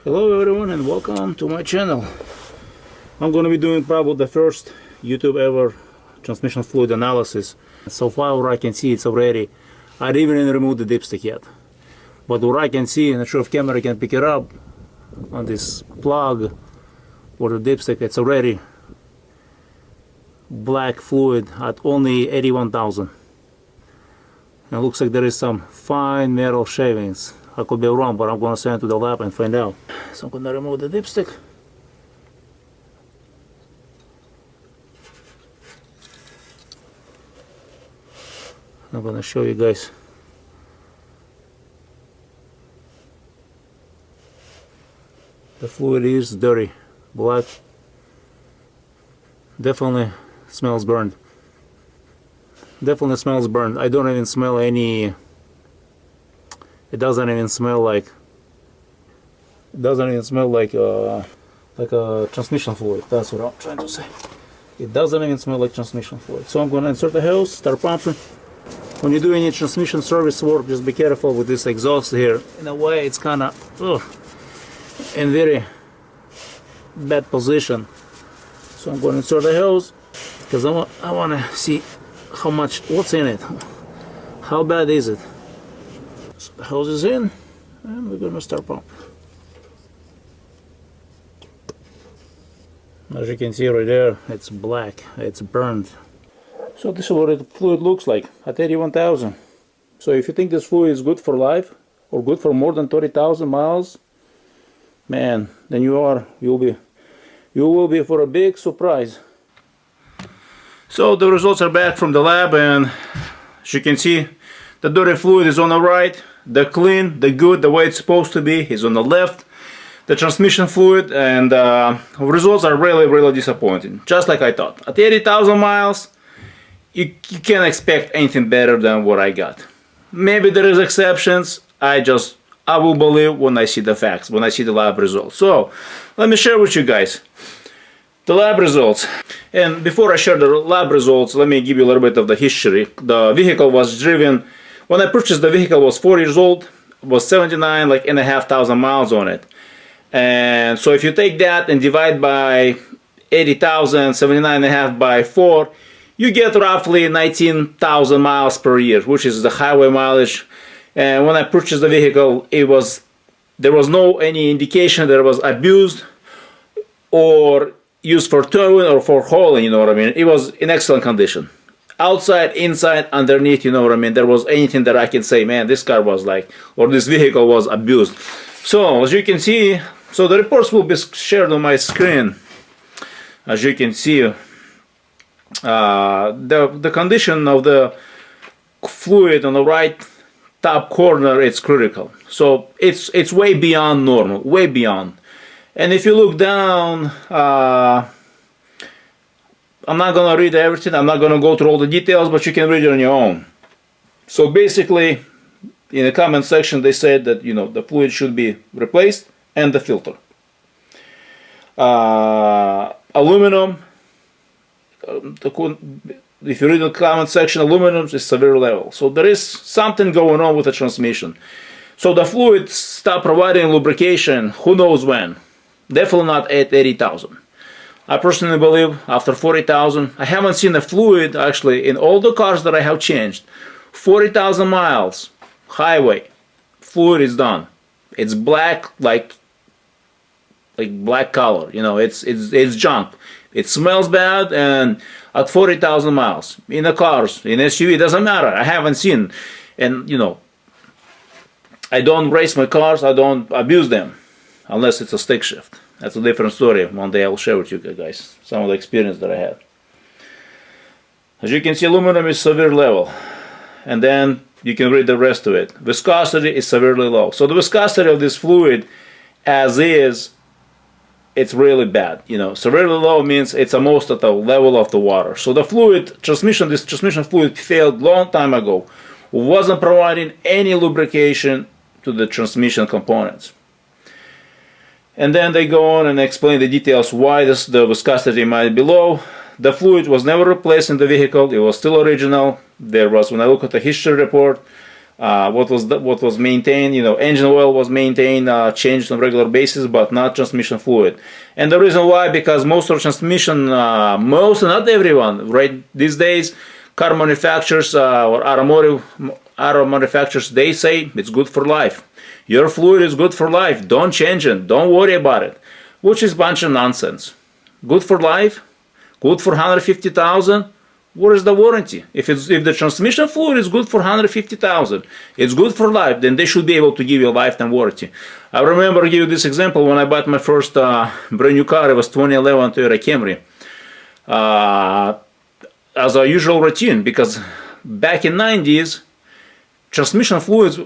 Hello everyone and welcome to my channel. I'm going to be doing probably the first YouTube ever transmission fluid analysis. So far what I can see, it's already, I didn't even remove the dipstick yet. But what I can see, I'm not sure if camera can pick it up, on this plug or the dipstick, it's already black fluid at only 81,000. And it looks like there is some fine metal shavings. I could be wrong, but I'm going to send it to the lab and find out. So I'm going to remove the dipstick. I'm going to show you guys. The fluid is dirty, black. Definitely smells burned. Definitely smells burned. I don't even smell any. It doesn't even smell like. It doesn't even smell like a transmission fluid. That's what I'm trying to say. It doesn't even smell like transmission fluid. So I'm going to insert the hose, start pumping. When you do any transmission service work, just be careful with this exhaust here. In a way, it's kind of in very bad position. So I'm going to insert the hose because I want to see how much, what's in it. How bad is it? So the hose is in, and we're going to start pumping. As you can see right there, it's black, it's burned. So this is what the fluid looks like at 81,000. So if you think this fluid is good for life, or good for more than 30,000 miles, man, then you will be for a big surprise. So the results are back from the lab, and as you can see, the dirty fluid is on the right. The clean, the good, the way it's supposed to be is on the left. The transmission fluid, and results are really disappointing. Just like I thought. At 80,000 miles, you can't expect anything better than what I got. Maybe there is exceptions. I will believe when I see the facts, when I see the lab results. So let me share with you guys the lab results. And before I share the lab results, let me give you a little bit of the history. The vehicle was driven. When I purchased the vehicle, it was 4 years old, was 79,500 miles on it. And so if you take that and divide by 80,000, 79.5 by 4, you get roughly 19,000 miles per year, which is the highway mileage. And when I purchased the vehicle, there was no any indication that it was abused or used for towing or for hauling, you know what I mean. It was in excellent condition. Outside, inside, underneath, you know what I mean. There was anything that I can say, man, this car was like, or this vehicle was abused. So as you can see, so the reports will be shared on my screen. As you can see, the condition of the fluid on the right top corner, it's critical. So it's way beyond normal, way beyond. And if you look down, I'm not going to read everything, I'm not going to go through all the details, but you can read it on your own. So basically, in the comment section, they said that, you know, the fluid should be replaced and the filter. Aluminum, if you read the comment section, aluminum is severe level. So there is something going on with the transmission. So the fluid stopped providing lubrication, who knows when. Definitely not at 80,000. I personally believe after 40,000, I haven't seen the fluid actually in all the cars that I have changed. 40,000 miles, highway, fluid is done. It's black, like black color, you know, it's junk. It smells bad, and at 40,000 miles, in the cars, in SUV, it doesn't matter. I haven't seen, and you know, I don't race my cars, I don't abuse them, unless it's a stick shift. That's a different story. One day I will share with you guys some of the experience that I had. As you can see, aluminum is severe level, and then you can read the rest of it. Viscosity is severely low. So the viscosity of this fluid, as is, it's really bad. You know, severely low means it's almost at the level of the water. So the fluid, this transmission fluid failed long time ago. Wasn't providing any lubrication to the transmission components. And then they go on and explain the details why the viscosity might be low. The fluid was never replaced in the vehicle. It was still original. There was, when I look at the history report, what was maintained. You know, engine oil was maintained, changed on a regular basis, but not transmission fluid. And the reason why, because most of transmission, most, not everyone, right, these days, car manufacturers or auto manufacturers, they say it's good for life. Your fluid is good for life. Don't change it. Don't worry about it. Which is a bunch of nonsense. Good for life? Good for 150,000? What is the warranty? If the transmission fluid is good for 150,000, it's good for life, then they should be able to give you a lifetime warranty. I remember give you this example when I bought my first brand new car. It was 2011 Toyota Camry. As a usual routine, because back in 90s, transmission fluids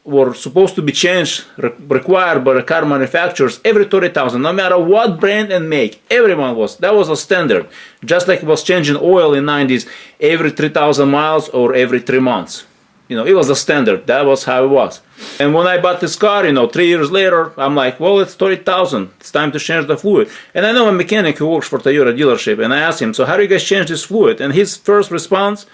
were supposed to be changed, required by the car manufacturers every 30,000, no matter what brand and make. Everyone that was a standard. Just like it was changing oil in 90s every 3,000 miles or every 3 months. You know, it was a standard. That was how it was. And when I bought this car, you know, 3 years later, I'm like, well, it's 30,000. It's time to change the fluid. And I know a mechanic who works for Toyota dealership, and I asked him, so how do you guys change this fluid? And his first response,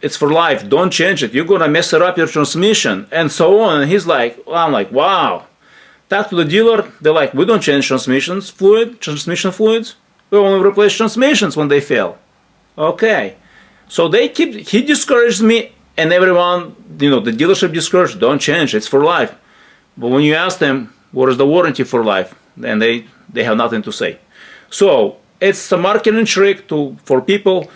it's for life. Don't change it. You're gonna mess it up your transmission, and so on. And he's like, well, I'm like, wow. Talk to the dealer. They're like, we don't change transmission fluids. We only replace transmissions when they fail. Okay. So he discouraged me, and everyone, you know, the dealership discouraged. Don't change. It's for life. But when you ask them what is the warranty for life, then they have nothing to say. So it's a marketing trick for people.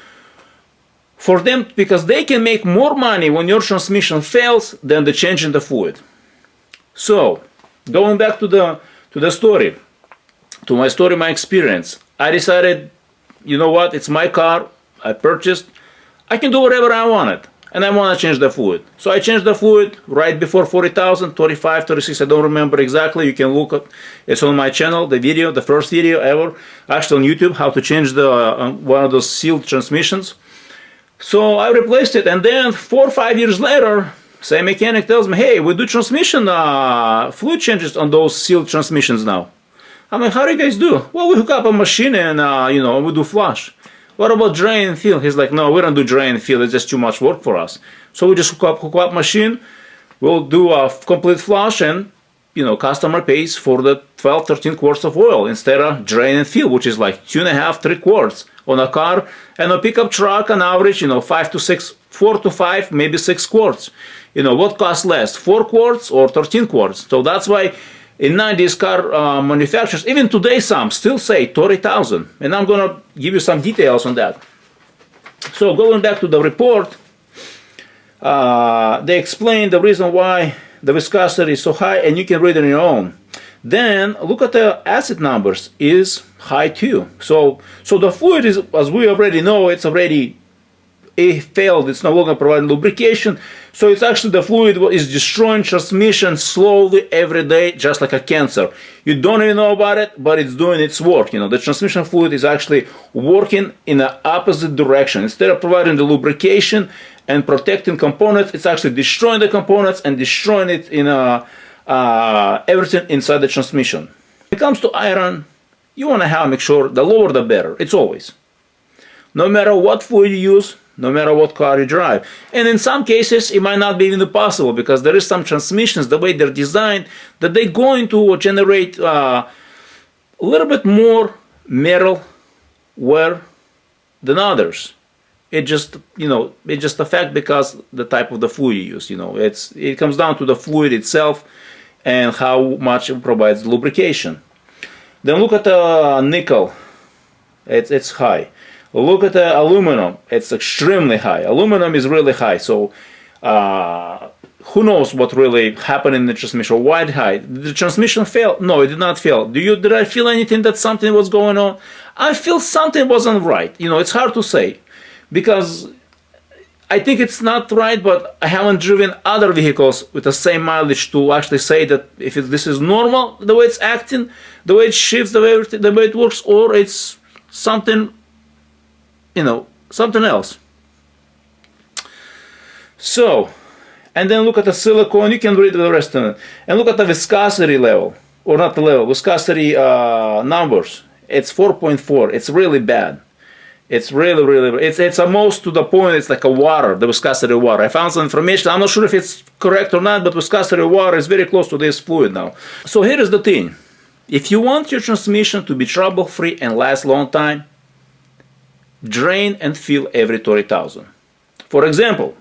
For them, because they can make more money when your transmission fails than the change in the fluid. So, going back to the story, to my story, my experience, I decided, you know what, it's my car, I purchased, I can do whatever I wanted, and I want to change the fluid. So I changed the fluid right before 40,000, 35, 36, I don't remember exactly. You can look at it's on my channel, the first video ever, actually on YouTube, how to change the one of those sealed transmissions. So I replaced it, and then 4 or 5 years later, same mechanic tells me, hey, we do transmission fluid changes on those sealed transmissions now. I'm like, how do you guys do? Well, we hook up a machine and, you know, we do flush. What about drain and fill? He's like, no, we don't do drain and fill. It's just too much work for us. So we just hook up machine. We'll do a complete flush, and, you know, customer pays for the 12, 13 quarts of oil instead of drain and fill, which is like 2.5, 3 quarts on a car. And a pickup truck, on average, you know, 4 to 5, maybe 6 quarts. You know, what costs less, 4 quarts or 13 quarts? So that's why in 90s car manufacturers, even today some still say 30,000. And I'm gonna give you some details on that. So going back to the report, they explain the reason why the viscosity is so high, and you can read it on your own. Then look at the acid numbers is high too. So the fluid is, as we already know, it's already failed. It's no longer providing lubrication. So it's actually the fluid is destroying transmission slowly every day, just like a cancer. You don't even know about it, but it's doing its work. You know, the transmission fluid is actually working in the opposite direction. Instead of providing the lubrication and protecting components, it's actually destroying the components and destroying it in everything inside the transmission. When it comes to iron, you want to make sure the lower the better. It's always. No matter what fluid you use, no matter what car you drive. And in some cases, it might not be even possible, because there is some transmissions, the way they're designed, that they're going to generate a little bit more metal wear than others. It just, you know, it just affects because the type of the fluid you use. You know, it comes down to the fluid itself and how much it provides lubrication. Then look at the nickel. It's high. Look at the aluminum. It's extremely high. Aluminum is really high. So who knows what really happened in the transmission? Why high? Did the transmission fail? No, it did not fail. Did I feel anything that something was going on? I feel something wasn't right. You know, it's hard to say, because I think it's not right, but I haven't driven other vehicles with the same mileage to actually say that if this is normal, the way it's acting, the way it shifts, the way it works, or it's something, you know, something else. So, and then look at the silicone. You can read the rest of it. And look at the viscosity level, or not the level, viscosity numbers. It's 4.4. It's really bad. It's really, it's almost to the point, it's like a water, the viscosity of water. I found some information, I'm not sure if it's correct or not, but viscosity of water is very close to this fluid now. So here is the thing. If you want your transmission to be trouble-free and last a long time, drain and fill every 30,000. For example,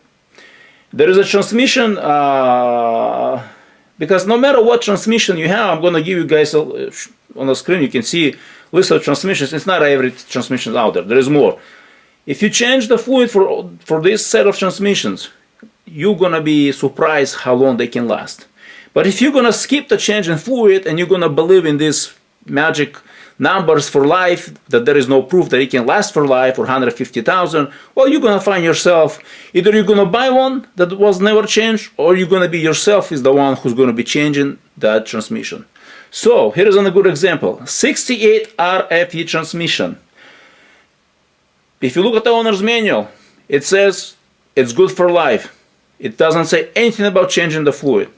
there is a transmission, because no matter what transmission you have, I'm going to give you guys on the screen, you can see list of transmissions. It's not every transmission out there. There is more. If you change the fluid for this set of transmissions, you're going to be surprised how long they can last. But if you're going to skip the change in fluid and you're going to believe in these magic numbers for life, that there is no proof that it can last for life or 150,000, well, you're going to find yourself, either you're going to buy one that was never changed, or you're going to be yourself is the one who's going to be changing that transmission. So here is a good example. 68 RFE transmission. If you look at the owner's manual, it says it's good for life. It doesn't say anything about changing the fluid.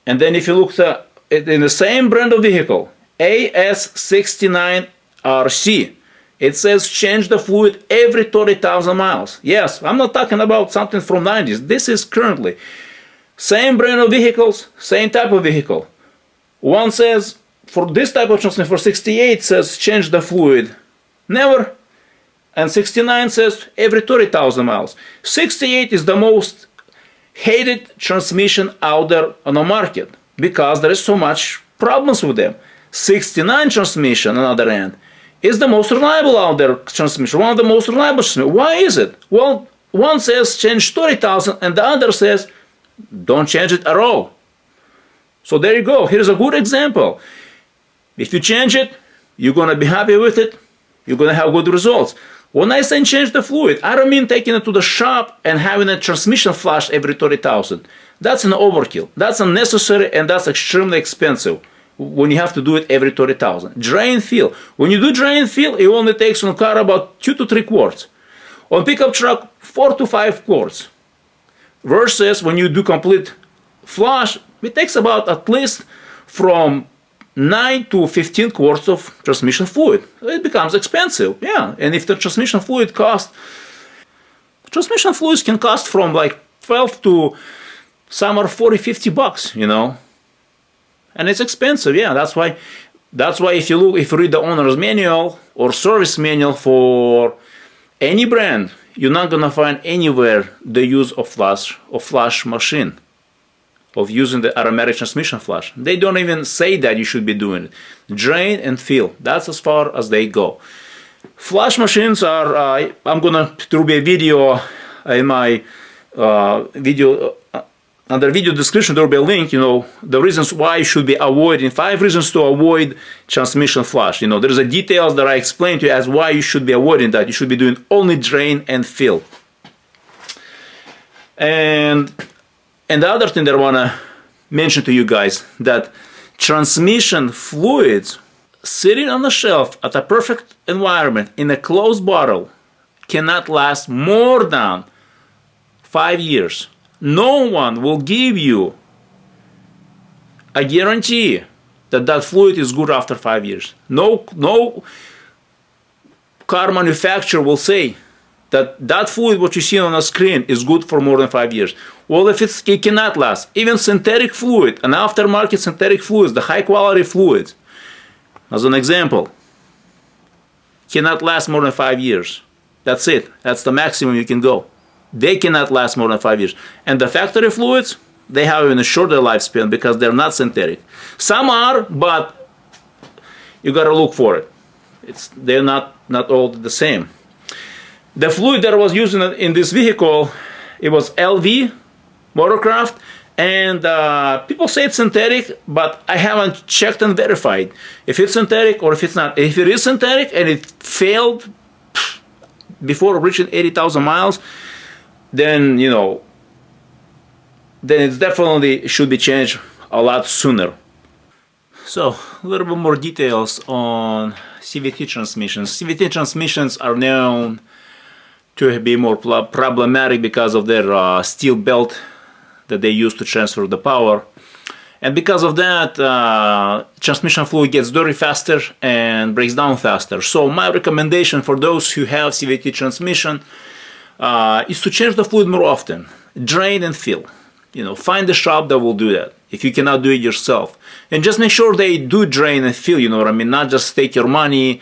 And then if you look at it in the same brand of vehicle, AS69RC, it says change the fluid every 30,000 miles. Yes, I'm not talking about something from 90s. This is currently same brand of vehicles, same type of vehicle. One says for this type of transmission, for 68 says change the fluid never, and 69 says every 30,000 miles. 68 is the most hated transmission out there on the market because there is so much problems with them. 69 transmission, on the other hand, is the most reliable out there transmission, one of the most reliable transmission. Why is it? Well, one says change 30,000 and the other says don't change it at all. So there you go. Here's a good example. If you change it, you're going to be happy with it. You're going to have good results. When I say change the fluid, I don't mean taking it to the shop and having a transmission flush every 30,000. That's an overkill. That's unnecessary and that's extremely expensive when you have to do it every 30,000. Drain fill. When you do drain fill, it only takes on a car about 2 to 3 quarts. On pickup truck, 4 to 5 quarts. Versus when you do complete flush, it takes about at least from 9 to 15 quarts of transmission fluid. It becomes expensive, yeah. And if the transmission fluid transmission fluids can cost from like 12 to some are 40, 50 bucks, you know. And it's expensive, yeah. That's why if you read the owner's manual or service manual for any brand, you're not gonna find anywhere the use of flush machine, of using the automatic transmission flush. They don't even say that you should be doing it. Drain and fill. That's as far as they go. Flush machines are, I'm gonna, there will be a video in my video, under video description there will be a link, you know, the reasons why you should be avoiding, 5 reasons to avoid transmission flush. You know, there's a details that I explained to you as why you should be avoiding that. You should be doing only drain and fill. And the other thing that I want to mention to you guys, that transmission fluids sitting on the shelf at a perfect environment in a closed bottle cannot last more than 5 years. No one will give you a guarantee that that fluid is good after 5 years. No car manufacturer will say that fluid what you see on the screen is good for more than 5 years. Well, if it cannot last, even synthetic fluid, an aftermarket synthetic fluids, the high quality fluids, as an example, cannot last more than 5 years. That's it. That's the maximum you can go. They cannot last more than 5 years. And the factory fluids, they have even a shorter lifespan because they're not synthetic. Some are, but you gotta look for it. They're not all the same. The fluid that I was using in this vehicle, it was LV Motorcraft, and people say it's synthetic, but I haven't checked and verified if it's synthetic or if it's not. If it is synthetic and it failed before reaching 80,000 miles, then you know, then it definitely should be changed a lot sooner. So a little bit more details on CVT transmissions. CVT transmissions are known to be more problematic because of their steel belt that they use to transfer the power. And because of that, transmission fluid gets dirty faster and breaks down faster. So my recommendation for those who have CVT transmission is to change the fluid more often. Drain and fill. Find a shop that will do that if you cannot do it yourself. And just make sure they do drain and fill, not just take your money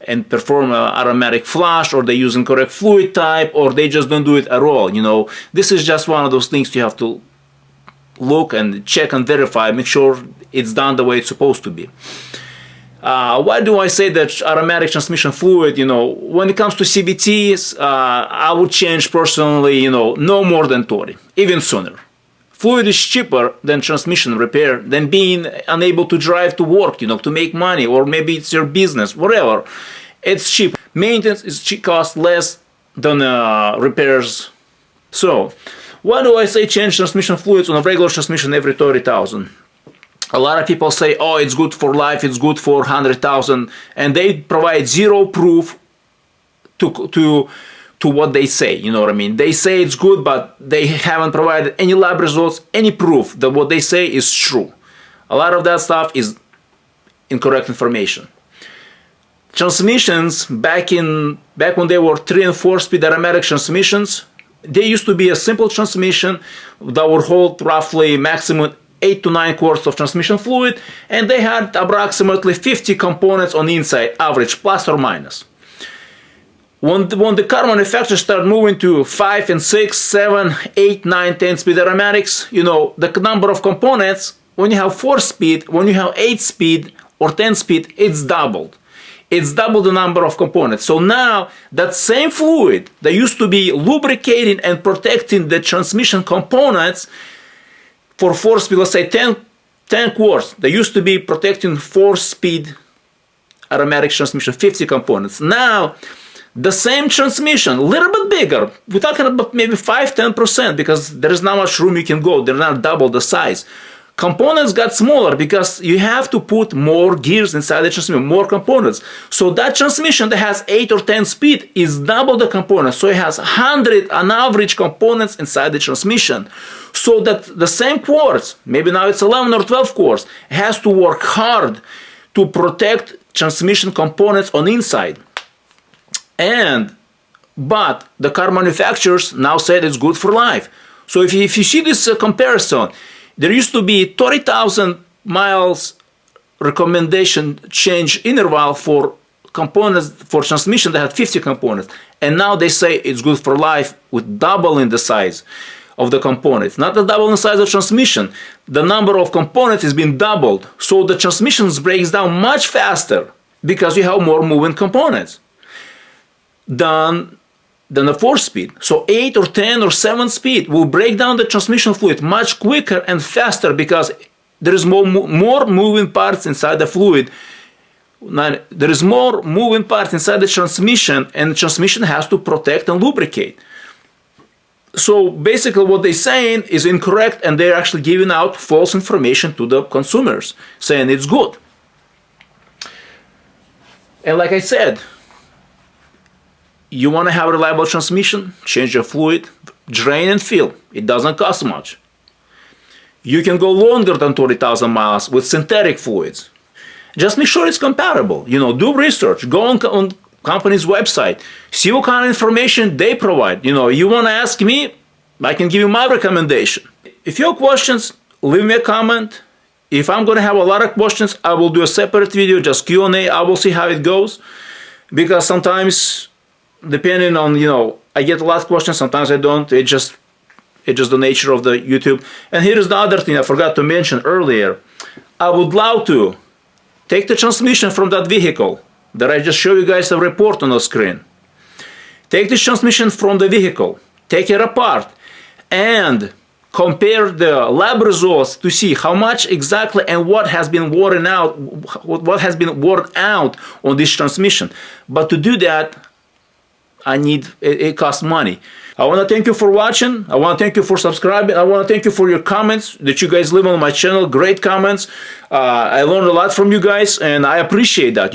and perform an automatic flush, or they use incorrect fluid type, or they just don't do it at all. This is just one of those things you have to look and check and verify, make sure it's done the way it's supposed to be. Why do I say that automatic transmission fluid, when it comes to CVTs, I would change personally, no more than 30, even sooner. Fluid is cheaper than transmission repair, than being unable to drive to work, to make money, or maybe it's your business, whatever. It's cheap. Maintenance costs less than repairs. So, why do I say change transmission fluids on a regular transmission every 30,000? A lot of people say, oh, it's good for life, it's good for 100,000, and they provide zero proof to what they say, They say it's good, but they haven't provided any lab results, any proof that what they say is true. A lot of that stuff is incorrect information. Transmissions, back when they were 3 and 4 speed automatic transmissions, they used to be a simple transmission that would hold roughly maximum 8 to 9 quarts of transmission fluid, and they had approximately 50 components on the inside, average, plus or minus. When the car manufacturers start moving to 5 and 6, 7, 8, 9, 10 speed automatics, the number of components, when you have 4 speed, when you have 8 speed or 10 speed, it's doubled. It's double the number of components. So now that same fluid that used to be lubricating and protecting the transmission components for 4 speed, let's say 10 quarts, they used to be protecting 4 speed automatic transmission, 50 components. Now, the same transmission, a little bit bigger, we're talking about maybe 5-10%, because there is not much room you can go, they're not double the size. Components got smaller because you have to put more gears inside the transmission, more components. So that transmission that has 8 or 10 speed is double the components. So it has 100 on average components inside the transmission. So that the same quarts, maybe now it's 11 or 12 quarts, has to work hard to protect transmission components on the inside. But the car manufacturers now said it's good for life. So if you see this comparison, there used to be 30,000 miles recommendation change interval for components for transmission that had 50 components, and now they say it's good for life with doubling the size of the components. Not the doubling the size of transmission, the number of components has been doubled, so the transmission breaks down much faster because you have more moving components than the 4 speed. So 8 or 10 or 7 speed will break down the transmission fluid much quicker and faster because there is more moving parts inside the fluid. There is more moving parts inside the transmission, and the transmission has to protect and lubricate. So basically what they're saying is incorrect, and they're actually giving out false information to the consumers, saying it's good. And like I said, you want to have a reliable transmission, change your fluid, drain and fill. It doesn't cost much. You can go longer than 30,000 miles with synthetic fluids. Just make sure it's compatible. Do research. Go on company's website. See what kind of information they provide. You want to ask me, I can give you my recommendation. If you have questions, leave me a comment. If I'm going to have a lot of questions, I will do a separate video, just Q&A. I will see how it goes. Because sometimes, depending on, I get a lot of questions, sometimes I don't. It's just the nature of the YouTube. And here's the other thing I forgot to mention earlier. I would love to take the transmission from that vehicle that I just showed you guys a report on the screen. Take the transmission from the vehicle, take it apart, and compare the lab results to see how much exactly and what has been worn out on this transmission. But to do that, it costs money. I want to thank you for watching. I want to thank you for subscribing. I want to thank you for your comments that you guys leave on my channel. Great comments. I learned a lot from you guys, and I appreciate that.